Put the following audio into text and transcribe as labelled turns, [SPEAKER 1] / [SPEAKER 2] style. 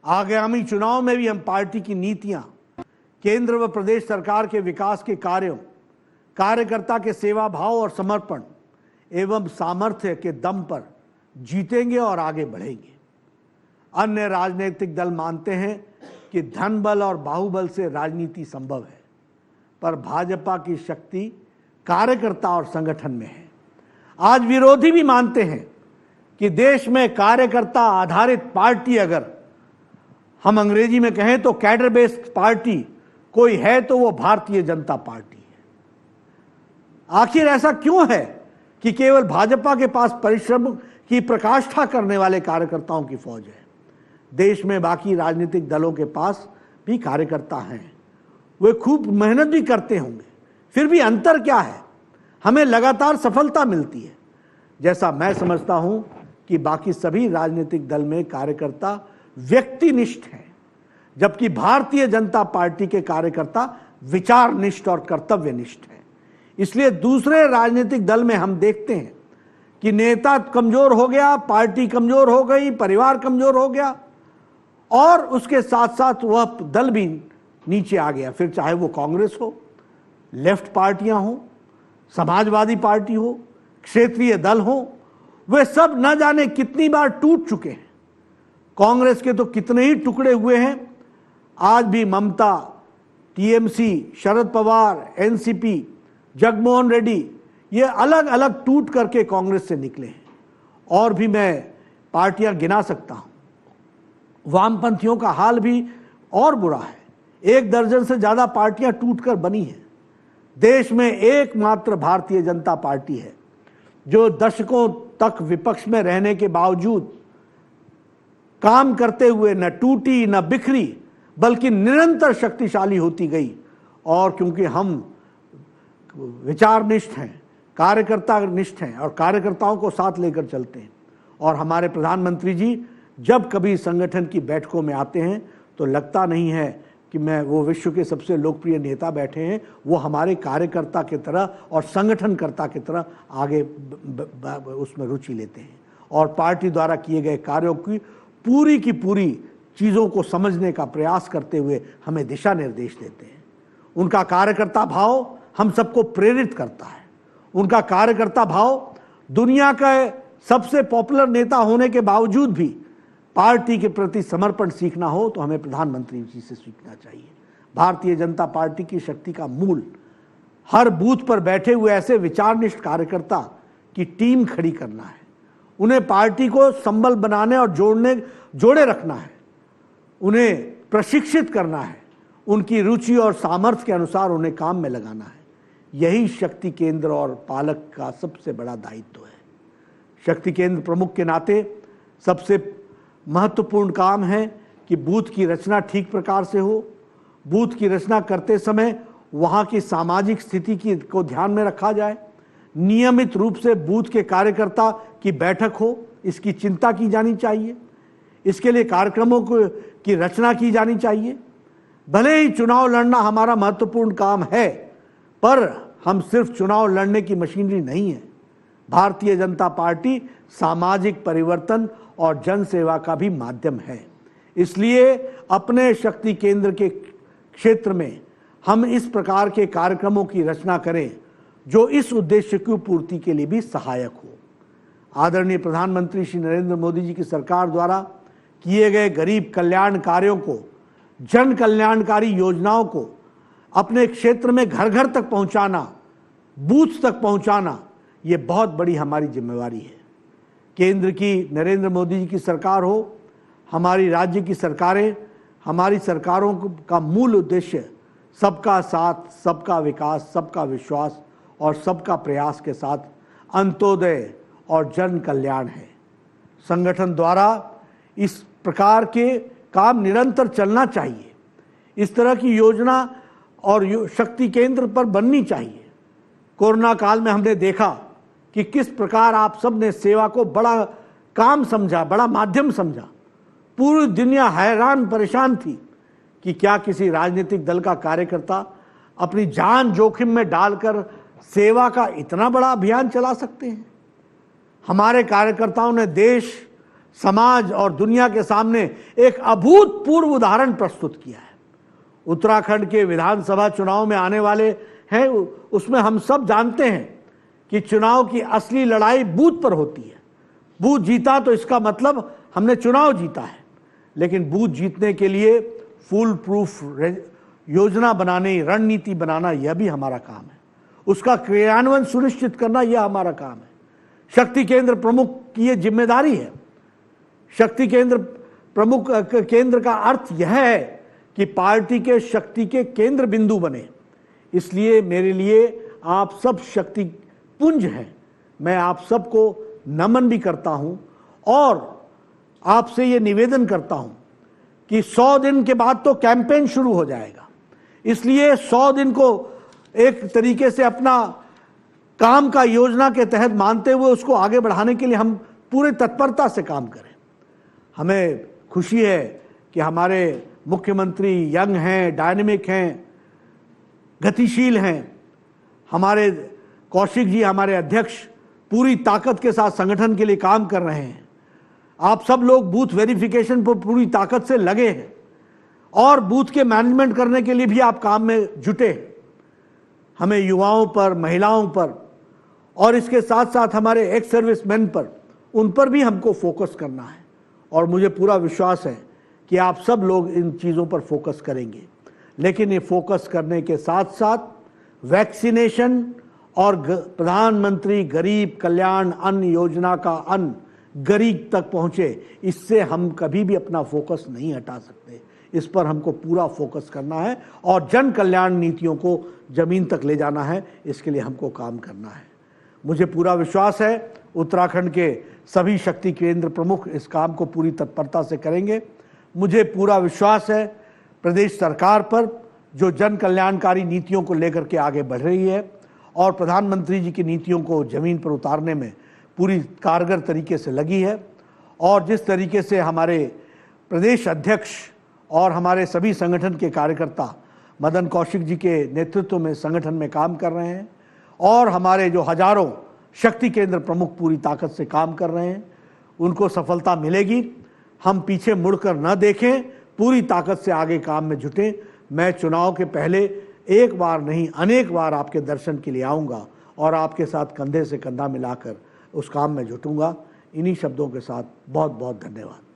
[SPEAKER 1] आगामी चुनाव में भी हम पार्टी की नीतियां, केंद्र व प्रदेश सरकार के विकास के कार्यों, कार्यकर्ता के सेवा भाव और समर्पण एवं सामर्थ्य के दम पर जीतेंगे और आगे बढ़ेंगे। अन्य राजनीतिक दल मानते हैं कि धन बल और बाहुबल से राजनीति संभव है, पर भाजपा की शक्ति कार्यकर्ता और संगठन में है। आज विरोधी भी मानते हैं कि देश में कार्यकर्ता आधारित पार्टी, अगर हम अंग्रेजी में कहें तो कैडर बेस्ड पार्टी कोई है तो वो भारतीय जनता पार्टी है। आखिर ऐसा क्यों है कि केवल भाजपा के पास परिश्रम की प्रकाष्ठा करने वाले कार्यकर्ताओं की फौज है? देश में बाकी राजनीतिक दलों के पास भी कार्यकर्ता हैं, वे खूब मेहनत भी करते होंगे, फिर भी अंतर क्या है? हमें लगातार सफलता मिलती है। जैसा मैं समझता हूं कि बाकी सभी राजनीतिक दल में कार्यकर्ता व्यक्तिनिष्ठ हैं, जबकि भारतीय जनता पार्टी के कार्यकर्ता विचारनिष्ठ और कर्तव्यनिष्ठ हैं। इसलिए दूसरे राजनीतिक दल में हम देखते हैं कि नेता कमजोर हो गया, पार्टी कमजोर हो गई, परिवार कमजोर हो गया और उसके साथ साथ वह दल भी नीचे आ गया। फिर चाहे वो कांग्रेस हो, लेफ्ट पार्टियां हो, समाजवादी पार्टी हो, क्षेत्रीय दल हो, वे सब न जाने कितनी बार टूट चुके हैं। कांग्रेस के तो कितने ही टुकड़े हुए हैं। आज भी ममता, टीएमसी, शरद पवार, एनसीपी, जगनमोहन रेड्डी, ये अलग अलग टूट करके कांग्रेस से निकले हैं। और भी मैं पार्टियां गिना सकता हूं। वामपंथियों का हाल भी और बुरा है। 1 दर्जन से ज्यादा पार्टियां टूटकर बनी हैं। देश में एकमात्र भारतीय जनता पार्टी है जो दशकों तक विपक्ष में रहने के बावजूद काम करते हुए न टूटी न बिखरी, बल्कि निरंतर शक्तिशाली होती गई। और क्योंकि हम विचारनिष्ठ हैं, कार्यकर्ता निष्ठ हैं और कार्यकर्ताओं को साथ लेकर चलते हैं, और हमारे प्रधानमंत्री जी जब कभी संगठन की बैठकों में आते हैं तो लगता नहीं है कि मैं वो विश्व के सबसे लोकप्रिय नेता बैठे हैं, वो हमारे कार्यकर्ता की तरह और संगठनकर्ता की तरह आगे उसमें रुचि लेते हैं और पार्टी द्वारा किए गए कार्यों की पूरी चीज़ों को समझने का प्रयास करते हुए हमें दिशा निर्देश देते हैं। उनका कार्यकर्ता भाव हम सबको प्रेरित करता है। उनका कार्यकर्ता भाव दुनिया का सबसे पॉपुलर नेता होने के बावजूद भी पार्टी के प्रति समर्पण सीखना हो तो हमें प्रधानमंत्री जी से सीखना चाहिए। भारतीय जनता पार्टी की शक्ति का मूल हर बूथ पर बैठे हुए ऐसे विचारनिष्ठ कार्यकर्ता की टीम खड़ी करना है। उन्हें पार्टी को संबल बनाने और जोड़े रखना है। उन्हें प्रशिक्षित करना है। उनकी रुचि और सामर्थ्य के अनुसार उन्हें काम में लगाना है। यही शक्ति केंद्र और पालक का सबसे बड़ा दायित्व है। शक्ति केंद्र प्रमुख के नाते सबसे महत्वपूर्ण काम है कि बूथ की रचना ठीक प्रकार से हो। बूथ की रचना करते समय वहाँ की सामाजिक स्थिति को ध्यान में रखा जाए। नियमित रूप से बूथ के कार्यकर्ता की बैठक हो, इसकी चिंता की जानी चाहिए। इसके लिए कार्यक्रमों की रचना की जानी चाहिए। भले ही चुनाव लड़ना हमारा महत्वपूर्ण काम है, पर हम सिर्फ चुनाव लड़ने की मशीनरी नहीं है। भारतीय जनता पार्टी सामाजिक परिवर्तन और जन सेवा का भी माध्यम है। इसलिए अपने शक्ति केंद्र के क्षेत्र में हम इस प्रकार के कार्यक्रमों की रचना करें जो इस उद्देश्य की पूर्ति के लिए भी सहायक हो। आदरणीय प्रधानमंत्री श्री नरेंद्र मोदी जी की सरकार द्वारा किए गए गरीब कल्याण कार्यों को, जन कल्याणकारी योजनाओं को अपने क्षेत्र में घर घर तक पहुंचाना, बूथ तक पहुंचाना, ये बहुत बड़ी हमारी जिम्मेवारी है। केंद्र की नरेंद्र मोदी जी की सरकार हो, हमारी राज्य की सरकारें, हमारी सरकारों का मूल उद्देश्य सबका साथ, सबका विकास, सबका विश्वास और सबका प्रयास के साथ अंत्योदय और जन कल्याण है। संगठन द्वारा इस प्रकार के काम निरंतर चलना चाहिए। इस तरह की योजना और शक्ति केंद्र पर बननी चाहिए। कोरोना काल में हमने देखा कि किस प्रकार आप सब ने सेवा को बड़ा काम समझा, बड़ा माध्यम समझा। पूरी दुनिया हैरान परेशान थी कि क्या किसी राजनीतिक दल का कार्यकर्ता अपनी जान जोखिम में डालकर सेवा का इतना बड़ा अभियान चला सकते हैं। हमारे कार्यकर्ताओं ने देश समाज और दुनिया के सामने एक अभूतपूर्व उदाहरण प्रस्तुत किया है। उत्तराखंड के विधानसभा चुनाव में आने वाले हैं, उसमें हम सब जानते हैं कि चुनाव की असली लड़ाई बूथ पर होती है। बूथ जीता तो इसका मतलब हमने चुनाव जीता है, लेकिन बूथ जीतने के लिए फुल प्रूफ योजना बनाने, रणनीति बनाना, यह भी हमारा काम है। उसका क्रियान्वयन सुनिश्चित करना यह हमारा काम है। शक्ति केंद्र प्रमुख की यह जिम्मेदारी है। शक्ति केंद्र प्रमुख केंद्र का अर्थ यह है कि पार्टी के शक्ति के केंद्र बिंदु बने। इसलिए मेरे लिए आप सब शक्ति पुंज हैं। मैं आप सबको नमन भी करता हूं और आपसे ये निवेदन करता हूं कि 100 दिन के बाद तो कैंपेन शुरू हो जाएगा। इसलिए 100 दिन को एक तरीके से अपना काम का योजना के तहत मानते हुए उसको आगे बढ़ाने के लिए हम पूरे तत्परता से काम करें। हमें खुशी है कि हमारे मुख्यमंत्री यंग हैं, डायनेमिक हैं, गतिशील हैं। हमारे कौशिक जी, हमारे अध्यक्ष, पूरी ताकत के साथ संगठन के लिए काम कर रहे हैं। आप सब लोग बूथ वेरिफिकेशन पर पूरी ताकत से लगे हैं और बूथ के मैनेजमेंट करने के लिए भी आप काम में जुटे हैं। हमें युवाओं पर, महिलाओं पर और इसके साथ साथ हमारे एक्स सर्विसमैन पर, उन पर भी हमको फोकस करना है और मुझे पूरा विश्वास है कि आप सब लोग इन चीज़ों पर फोकस करेंगे। लेकिन ये फोकस करने के साथ साथ वैक्सीनेशन और प्रधानमंत्री गरीब कल्याण अन्न योजना का अन्न गरीब तक पहुंचे, इससे हम कभी भी अपना फोकस नहीं हटा सकते। इस पर हमको पूरा फोकस करना है और जन कल्याण नीतियों को जमीन तक ले जाना है। इसके लिए हमको काम करना है। मुझे पूरा विश्वास है उत्तराखंड के सभी शक्ति केंद्र प्रमुख इस काम को पूरी तत्परता से करेंगे। मुझे पूरा विश्वास है प्रदेश सरकार पर, जो जन कल्याणकारी नीतियों को लेकर के आगे बढ़ रही है और प्रधानमंत्री जी की नीतियों को जमीन पर उतारने में पूरी कारगर तरीके से लगी है। और जिस तरीके से हमारे प्रदेश अध्यक्ष और हमारे सभी संगठन के कार्यकर्ता मदन कौशिक जी के नेतृत्व में संगठन में काम कर रहे हैं और हमारे जो हजारों शक्ति केंद्र प्रमुख पूरी ताकत से काम कर रहे हैं, उनको सफलता मिलेगी। हम पीछे मुड़कर न देखें, पूरी ताकत से आगे काम में जुटें। मैं चुनाव के पहले एक बार नहीं, अनेक बार आपके दर्शन के लिए आऊँगा और आपके साथ कंधे से कंधा मिलाकर उस काम में जुटूंगा। इन्हीं शब्दों के साथ बहुत बहुत धन्यवाद।